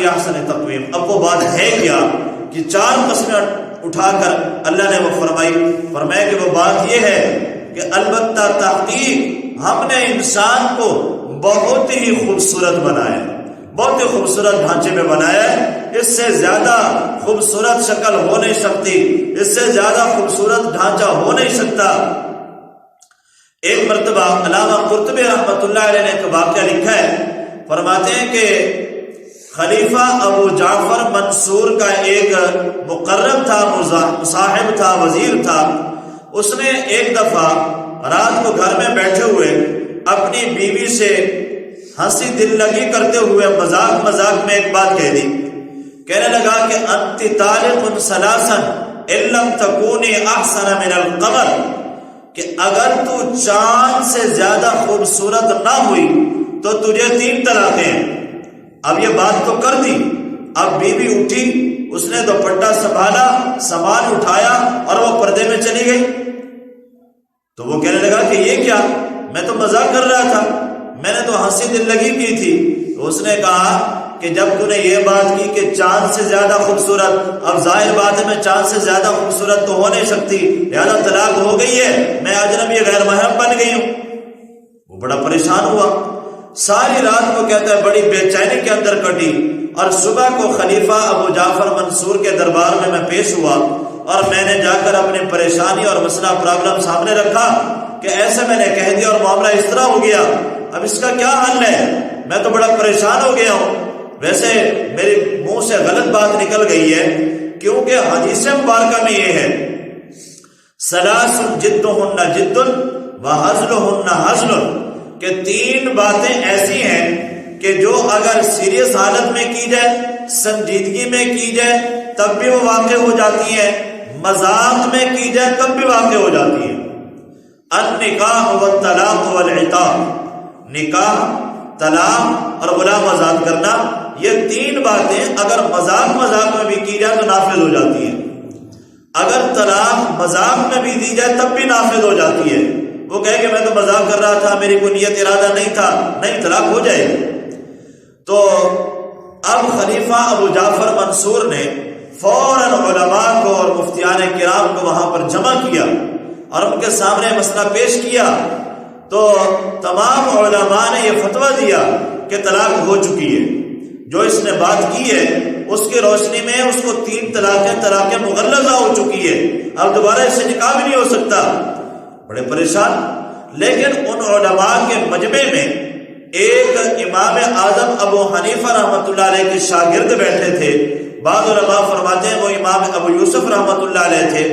احسن تقویم۔ اب وہ بات ہے کیا کہ 4 قسمیں اٹھا کر اللہ نے وہ فرمایا کہ وہ بات یہ ہے کہ البتہ تحقیق ہم نے انسان کو بہت ہی خوبصورت بنایا، بہت ہی خوبصورت ڈھانچے میں بنایا ہے، اس سے زیادہ خوبصورت شکل ہو نہیں سکتی، اس سے زیادہ خوبصورت ڈھانچہ ہو نہیں سکتا۔ ایک مرتبہ علامہ قرطبی رحمۃ اللہ علیہ نے ایک واقعہ لکھا ہے، فرماتے ہیں کہ خلیفہ ابو جعفر منصور کا ایک مقرب تھا، مصاحب تھا، وزیر تھا۔ اس نے ایک دفعہ رات کو گھر میں بیٹھے ہوئے اپنی بیوی سے ہنسی دل لگی کرتے ہوئے مذاق میں ایک بات کہہ دی، کہنے لگا کہ انت طالق ثلاثا ان لم تکونی احسن من القمر، کہ اگر تو چاند سے زیادہ خوبصورت نہ ہوئی تو تجھے 3 طلاقیں ہیں۔ اب یہ بات تو کر دی، اب بیوی اٹھی، اس نے دوپٹہ سنبھالا، سامان اٹھایا اور وہ پردے میں چلی گئی۔ تو وہ کہنے لگا کہ یہ کیا، میں تو مذاق کر رہا تھا، میں نے تو ہنسی دل لگی کی تھی۔ تو اس نے کہا کہ جب تو نے یہ بات کی کہ چاند سے زیادہ خوبصورت، اب ظاہر بات ہے میں چاند سے زیادہ خوبصورت تو ہو نہیں سکتی، لہذا طلاق ہو گئی ہے، میں اجنبی غیر محرم بن گئی ہوں۔ وہ بڑا پریشان ہوا، ساری رات کو کہتا ہے بڑی بے چینی کے اندر کٹی، اور صبح کو خلیفہ ابو جعفر منصور کے دربار میں پیش ہوا، اور میں نے جا کر اپنی پریشانی اور مسئلہ پرابلم سامنے رکھا کہ ایسے میں نے کہہ دیا اور معاملہ اس طرح ہو گیا، اب اس کا کیا حل ہے، میں تو بڑا پریشان ہو گیا ہوں۔ ویسے میرے منہ سے غلط بات نکل گئی ہے، کیونکہ حدیث مبارکہ میں یہ ہے ثلاث جدہن جد وہزلہن ہزل، کہ 3 باتیں ایسی ہیں کہ جو اگر سیریس حالت میں کی جائے، سنجیدگی میں کی جائے تب بھی وہ واقع ہو جاتی ہیں، مذاق میں کی جائے تب بھی واقع ہو جاتی ہیں۔ النکاح والطلاق والعتاق، نکاح، طلاق اور غلام آزاد کرنا، یہ 3 باتیں اگر مذاق میں بھی کی جائے تو نافذ ہو جاتی ہیں، اگر طلاق مذاق میں بھی دی جائے تب بھی نافذ ہو جاتی ہے۔ وہ کہے کہ میں تو مذاق کر رہا تھا، میری کوئی نیت ارادہ نہیں تھا، نہیں، طلاق ہو جائے گی۔ تو اب خلیفہ ابو جعفر منصور نے فوراً علماء کو اور مفتیان کرام کو وہاں پر جمع کیا اور ان کے سامنے مسئلہ پیش کیا، تو تمام علماء نے یہ فتویٰ دیا کہ طلاق ہو چکی ہے، جو اس نے بات کی ہے اس کی روشنی میں اس کو 3 طلاقیں مغلظہ ہو چکی ہے، اب دوبارہ اس سے نکاح بھی نہیں ہو سکتا۔ بڑے پریشان، لیکن ان علماء کے مجمع میں ایک امام اعظم ابو حنیفہ رحمۃ اللہ علیہ کے شاگرد بیٹھے تھے، بعض علماء فرماتے ہیں وہ امام ابو یوسف رحمۃ اللہ علیہ تھے،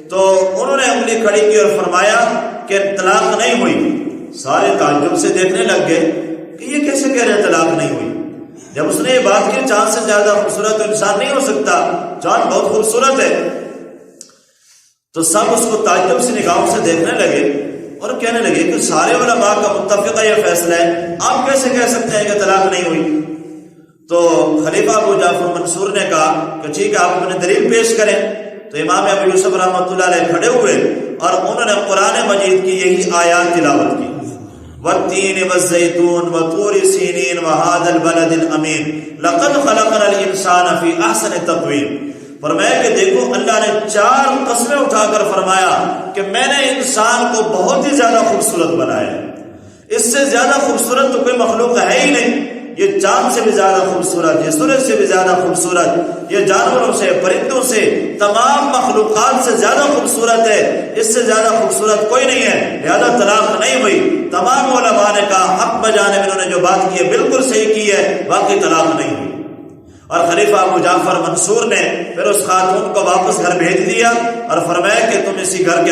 تو انہوں نے انگلی کھڑی کی اور فرمایا کہ طلاق نہیں ہوئی۔ سارے تعجب سے دیکھنے لگ گئے کہ یہ کیسے کہہ رہے ہیں طلاق نہیں ہوئی، جب اس نے یہ بات کی چاند سے زیادہ خوبصورت تو انسان نہیں ہو سکتا، چاند بہت خوبصورت ہے۔ تو سب اس کو تعجب سے نگاہوں سے دیکھنے لگے اور کہنے لگے کہ سارے علماء کا متفقہ یہ فیصلہ ہے، آپ کیسے کہہ سکتے ہیں کہ طلاق نہیں ہوئی؟ تو خلیفہ ابو جعفر منصور نے کہا کہ ٹھیک ہے، آپ اپنے دلیل پیش کریں۔ تو امام ابو یوسف رحمۃ اللہ علیہ کھڑے ہوئے اور انہوں نے قرآن مجید کی یہی آیات تلاوت کی، والتین والزیتون وطور سینین وہذا البلد الامین لقد خلقنا الانسان فی احسن تقویم۔ فرمایا کہ دیکھو اللہ نے 4 قسمیں اٹھا کر فرمایا کہ میں نے انسان کو بہت ہی زیادہ خوبصورت بنایا ہے، اس سے زیادہ خوبصورت تو کوئی مخلوق ہے ہی نہیں، یہ چاند سے بھی زیادہ خوبصورت، یہ سورج سے بھی زیادہ خوبصورت، یہ جانوروں سے، پرندوں سے، تمام مخلوقات سے زیادہ خوبصورت ہے، اس سے زیادہ خوبصورت کوئی نہیں ہے، لہذا طلاق نہیں ہوئی۔ تمام علماء نے کہا حق بجانب انہوں نے جو بات کی ہے بالکل صحیح کی ہے، واقعی طلاق نہیں ہوئی۔ اور خلیفہ ابو جعفر منصور نے پھر اس خاتون کو واپس گھر بھیج دیا اور فرمایا کہ تم اسی گھر کے